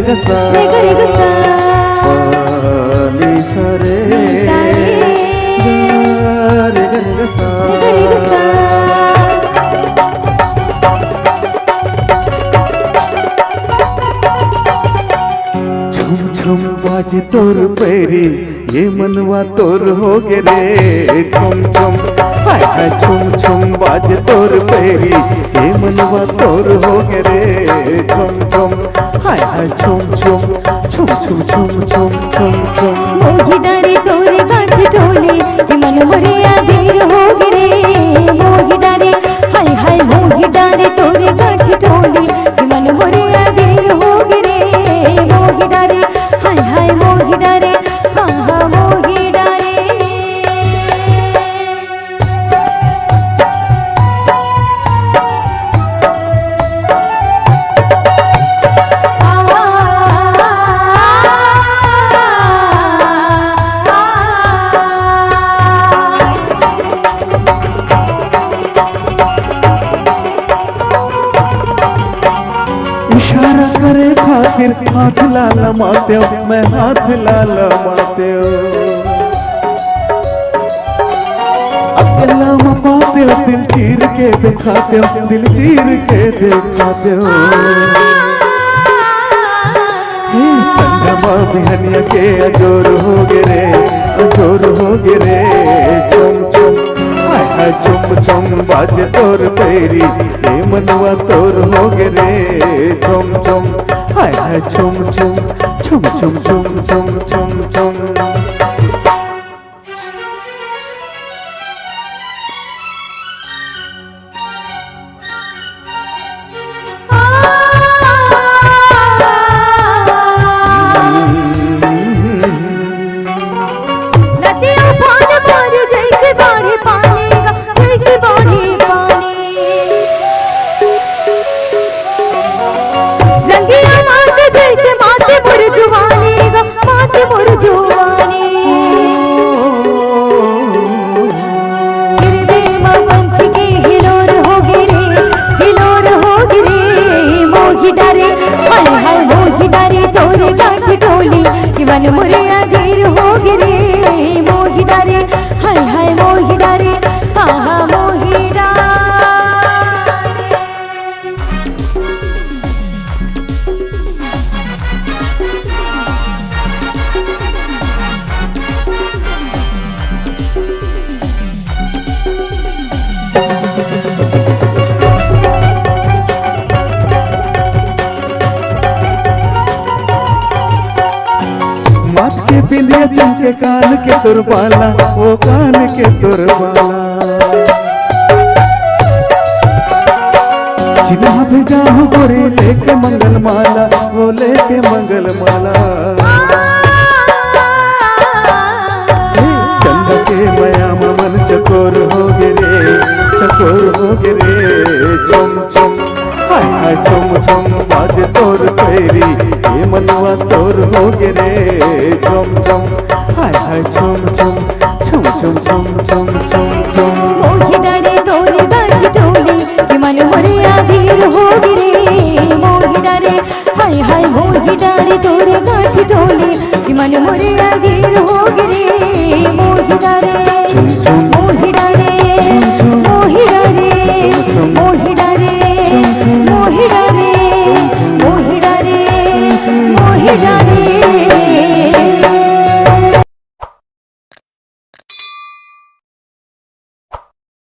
रे सा नी सा रे रे सा छुम छुम बाजे तोर पैरी ये मनवा तोर हो गे रे छुम छुम हाय हाय छुम छुम बाजे तोर पैरी ये मनवा तोर हो गे रे छुम छुम हाय हाय छुम छुम छुम छुम छुम छुम छुम छुम मोही डारे तोरे गांठ टोले ये मन मोरे आधेर हो गे रे मोही डारे हाय हाय मोही डारे तोरे गांठ टोले ये मन मोरे आधेर हो गे रे मोही डारे हाय हाय मोही डारे हाँ हाँ मोही डारे इशारा करे खातिर हाथ लाला माते मैं हाथ लाला माते अकेला में पाते दिल चीर के दिखाते दिल चीर के दिखाते संजमा बिहनिया के अजोर हो गे रे अजोर हो गे रे चुम चुम हाय हाय चुम चुम बाजे तोर पैरी ये मनवा तोर हो गे रे चुम चुम हाय हाय चुम चुम चुम चुम चुम चुम चुम चुम मन मोरे आधेर हो गे रे मोही डारे हाय हाय मोही डारे हाँ हाँ मोही डारे माथ के बिंदिया चमके कान के तुरबाला वो कान के तुरबाला चिन्हा भेजा हूँ गोरी लेके मंगल माला वो लेके मंगल माला चंदा के मयाम मन चकोर हो गे रे चकोर हो गे रे चुम चुम हाय हाय चुम चुम बाजे तोर पैरी ये मनवा तोर हो गे रे चुम चुम हाय हाय चुम चुम चुम चुम चुम चुम चुम चुम मोही डारे तोरे गांठ टोले ये मन मोरे आधेर हो गे रे मोही डारे हाय हाय मोही डारे तोरे गांठ टोले ये मन मोरे आधेर हो गे रे